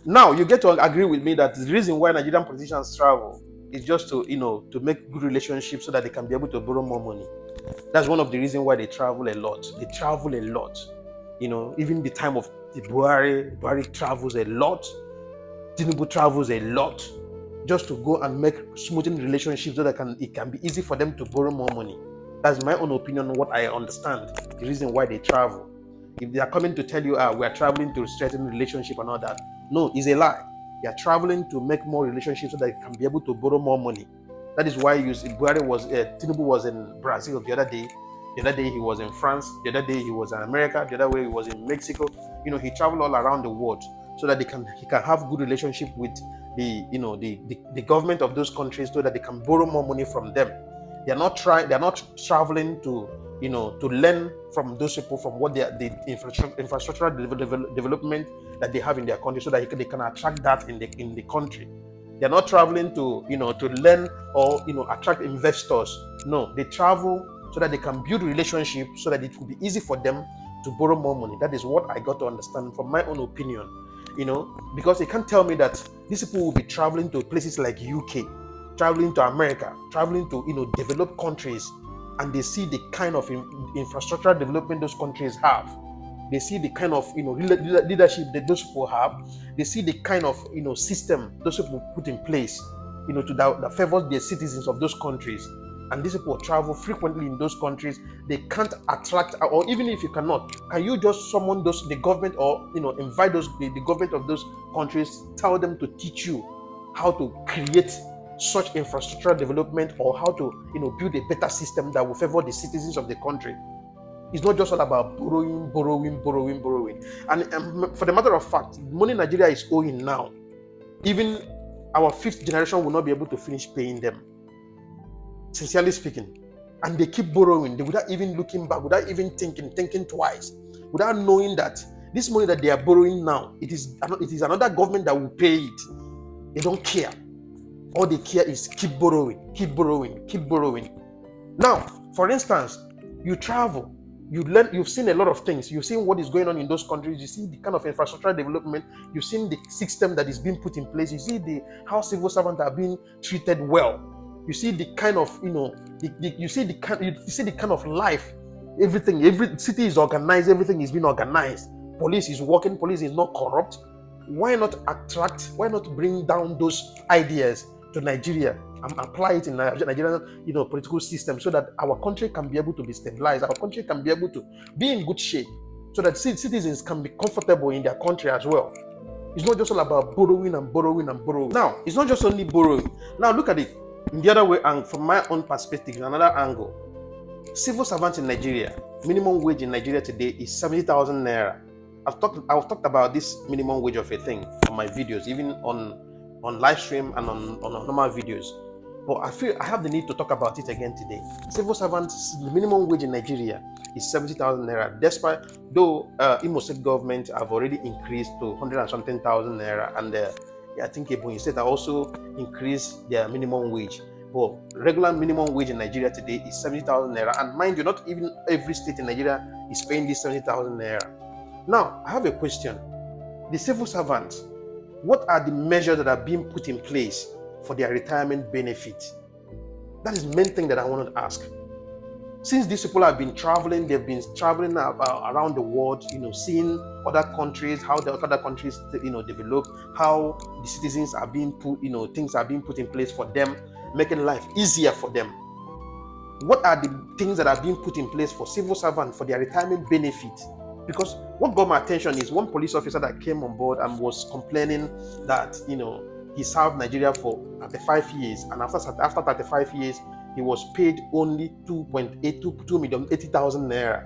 Now you get to agree with me that the reason why Nigerian politicians travel is just to, to make good relationships so that they can be able to borrow more money. That's one of the reasons why they travel a lot. They travel a lot. Even the time of the Buhari travels a lot. Tinubu travels a lot just to go and make smoothing relationships so that it can be easy for them to borrow more money. That's my own opinion on what I understand, the reason why they travel. If they are coming to tell you, we are traveling to strengthen relationship and all that, no, it's a lie. They are traveling to make more relationships so that they can be able to borrow more money. That is why you see Tinubu was in Brazil the other day. The other day he was in France. The other day he was in America. The other way he was in Mexico. He traveled all around the world so that he can have good relationship with the government of those countries so that they can borrow more money from them. They're not traveling to to learn from those people, from what the infrastructural development that they have in their country, so that they can attract that in the country. They're not traveling to to learn or attract investors. No, they travel so that they can build relationships so that it will be easy for them to borrow more money. That is what I got to understand from my own opinion. Because they can't tell me that these people will be traveling to places like UK, traveling to America, traveling to developed countries, and they see the kind of infrastructural development those countries have. They see the kind of leadership that those people have. They see the kind of system those people put in place, that favors the citizens of those countries. And these people travel frequently in those countries. They can't attract, or even if you cannot, can you just summon the government, or invite the government of those countries, tell them to teach you how to create such infrastructural development, or how to build a better system that will favor the citizens of the country. It's not just all about borrowing. And for the matter of fact, money Nigeria is owing now, even our fifth generation will not be able to finish paying them, sincerely speaking. And they keep borrowing, without even looking back, without even thinking twice, without knowing that this money that they are borrowing now, it is another government that will pay it. They don't care. All they care is keep borrowing. Now, for instance, you travel, you learn, you've seen a lot of things. You've seen what is going on in those countries. You see the kind of infrastructural development. You've seen the system that is being put in place. You see how civil servants are being treated well. You see the kind of you see the kind of life. Every city is organized. Everything is being organized. Police is working. Police is not corrupt. Why not bring down those ideas to Nigeria and apply it in Nigerian political system, so that our country can be able to be stabilized, our country can be able to be in good shape, so that citizens can be comfortable in their country as well. It's not just all about borrowing. Now, it's not just only borrowing. Now look at it in the other way, and from my own perspective, in another angle. Civil servants in Nigeria, minimum wage in Nigeria today is 70,000 naira. I've talked about this minimum wage of a thing on my videos, even on live stream and on normal videos. But I feel I have the need to talk about it again today. Civil servants, the minimum wage in Nigeria is 70,000 naira. Despite though Imo State government have already increased to 100 and something thousand naira, and I think Ebonyi State have also increased their minimum wage. But regular minimum wage in Nigeria today is 70,000 naira, and mind you, not even every state in Nigeria is paying this 70,000 naira. Now, I have a question. The civil servants, what are the measures that are being put in place for their retirement benefit? That is the main thing that I want to ask. Since these people have been traveling, they've been traveling around the world, seeing other countries, how the other countries, develop, how the citizens are being put, things are being put in place for them, making life easier for them. What are the things that are being put in place for civil servants for their retirement benefit? Because what got my attention is one police officer that came on board and was complaining that he served Nigeria for 35 years, and after 35 years he was paid only 2,080,000 naira.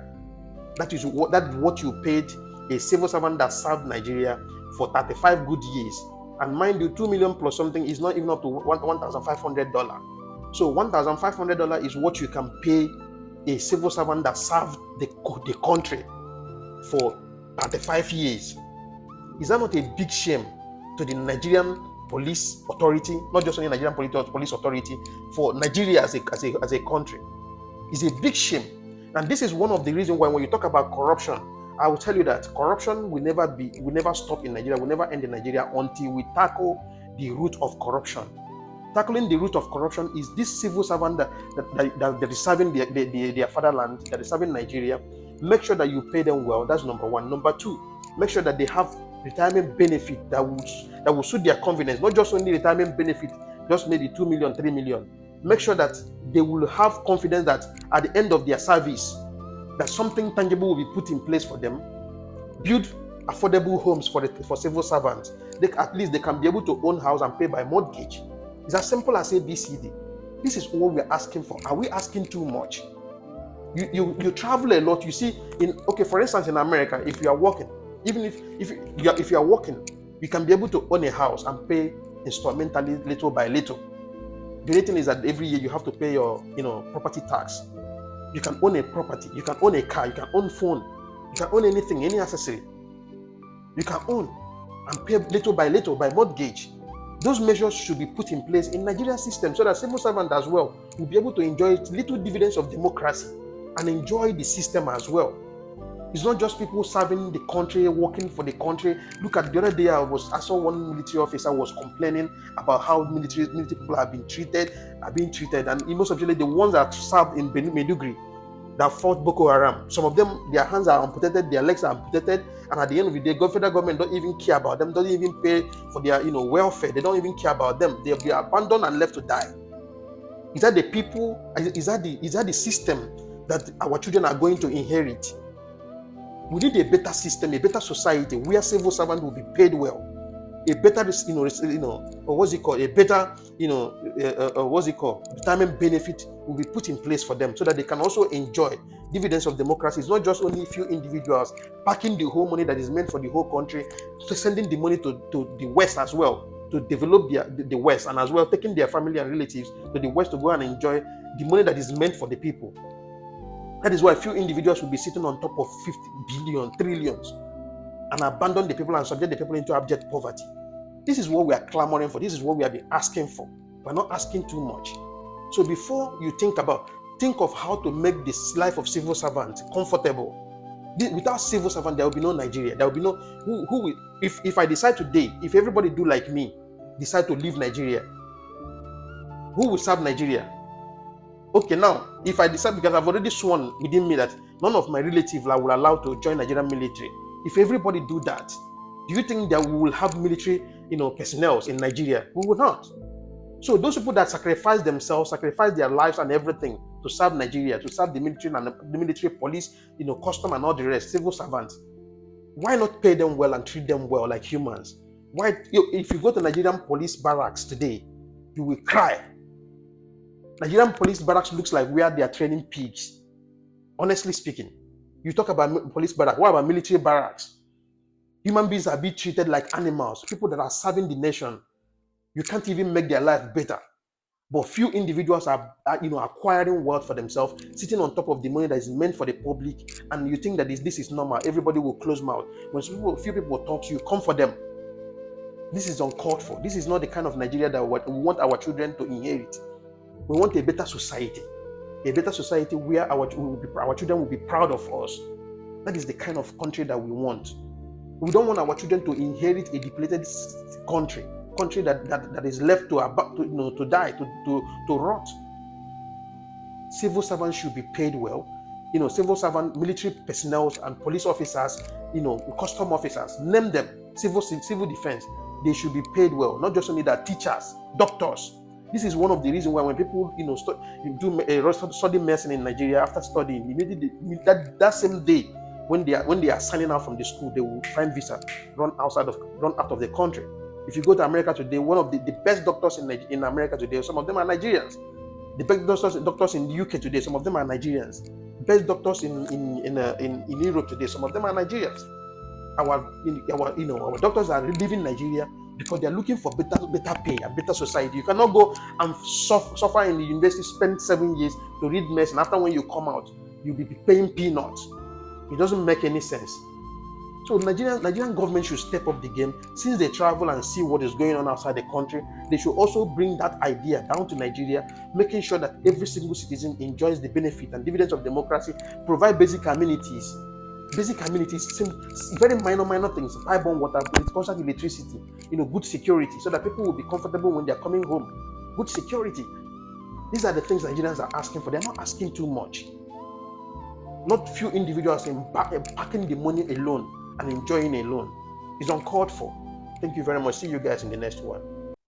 That is what you paid a civil servant that served Nigeria for 35 good years. And mind you, 2 million plus something is not even up to $1,500. So $1,500 is what you can pay a civil servant that served the country for 35 years. Is that not a big shame to the Nigerian police authority, not just only Nigerian police authority, for Nigeria as a country? It's a big shame. And this is one of the reasons why when you talk about corruption I will tell you that corruption will never stop in Nigeria, will never end in Nigeria until we tackle the root of corruption. Tackling the root of corruption is this civil servant that is serving their fatherland, that is serving Nigeria. Make sure that you pay them well. That's number one. Number two, make sure that they have retirement benefit that will suit their convenience. Not just only retirement benefit, just maybe 2 million, 3 million. Make sure that they will have confidence that at the end of their service, that something tangible will be put in place for them. Build affordable homes for civil servants. At least they can be able to own house and pay by mortgage. It's as simple as ABCD. This is what we're asking for. Are we asking too much? You travel a lot. You see, for instance, in America, if you are working, even if you are working, you can be able to own a house and pay instrumentally little by little. The only thing is that every year you have to pay your property tax. You can own a property, you can own a car, you can own phone, you can own anything, any accessory. You can own and pay little by little by mortgage. Those measures should be put in place in Nigerian system so that civil servants as well will be able to enjoy little dividends of democracy and enjoy the system as well. It's not just people serving the country, working for the country. Look at the other day, I saw one military officer was complaining about how military people are being treated, and most of the ones that served in Maiduguri that fought Boko Haram. Some of them, their hands are amputated, their legs are amputated, and at the end of the day, federal government don't even care about them, doesn't even pay for their welfare. They don't even care about them. They'll be abandoned and left to die. Is that the people? Is that the system that our children are going to inherit? We need a better system, a better society where civil servants will be paid well, a better, a better, retirement benefit will be put in place for them so that they can also enjoy dividends of democracy. It's not just only a few individuals packing the whole money that is meant for the whole country, sending the money to the West as well to develop the West, and as well taking their family and relatives to the West to go and enjoy the money that is meant for the people. That is why few individuals will be sitting on top of 50 billion, trillions, and abandon the people and subject the people into abject poverty. This is what we are clamoring for. This is what we have been asking for. We're not asking too much. So before you think of how to make this life of civil servant comfortable. Without civil servant, there will be no Nigeria. There will be no who will, if I decide today, if everybody do like me, decide to leave Nigeria, who will serve Nigeria? Okay, now, if I decide, because I've already sworn within me that none of my relatives will allow to join Nigerian military. If everybody do that, do you think that we will have military, personnel in Nigeria? We will not. So those people that sacrifice themselves, sacrifice their lives and everything to serve Nigeria, to serve the military and the military police, custom and all the rest, civil servants, why not pay them well and treat them well like humans? Why, if you go to Nigerian police barracks today, you will cry. Nigerian police barracks looks like where they are training pigs. Honestly speaking, you talk about police barracks. What about military barracks? Human beings are being treated like animals. People that are serving the nation, you can't even make their life better. But few individuals are acquiring wealth for themselves, sitting on top of the money that is meant for the public, and you think that this is normal. Everybody will close mouth. When few people talk to you, come for them. This is uncalled for. This is not the kind of Nigeria that we want our children to inherit. We want a better society where our children will be proud of us. That is the kind of country that we want. We don't want our children to inherit a depleted country that is left to die, to rot. Civil servants should be paid well. Civil servant, military personnel and police officers, custom officers, name them, civil defense. They should be paid well. Not just only that, teachers, doctors. This is one of the reasons why when people study medicine in Nigeria, after studying, immediately that same day when they are signing out from the school, they will find visa, run out of the country. If you go to America today, one of the best doctors in America today, some of them are Nigerians. The best doctors in the UK today, some of them are Nigerians. Best doctors in Europe today, some of them are Nigerians. Our doctors are leaving Nigeria because they are looking for better pay and better society. You cannot go and suffer in the university, spend 7 years to read medicine. After when you come out, you'll be paying peanuts. It doesn't make any sense. So Nigerian government should step up the game. Since they travel and see what is going on outside the country, they should also bring that idea down to Nigeria, making sure that every single citizen enjoys the benefit and dividends of democracy, provide basic amenities. basic amenities, very minor things, pipe-borne water, constant electricity, good security, so that people will be comfortable when they're coming home. Good security. These are the things Nigerians are asking for. They're not asking too much. Not few individuals packing the money alone and enjoying alone. It's uncalled for. Thank you very much. See you guys in the next one.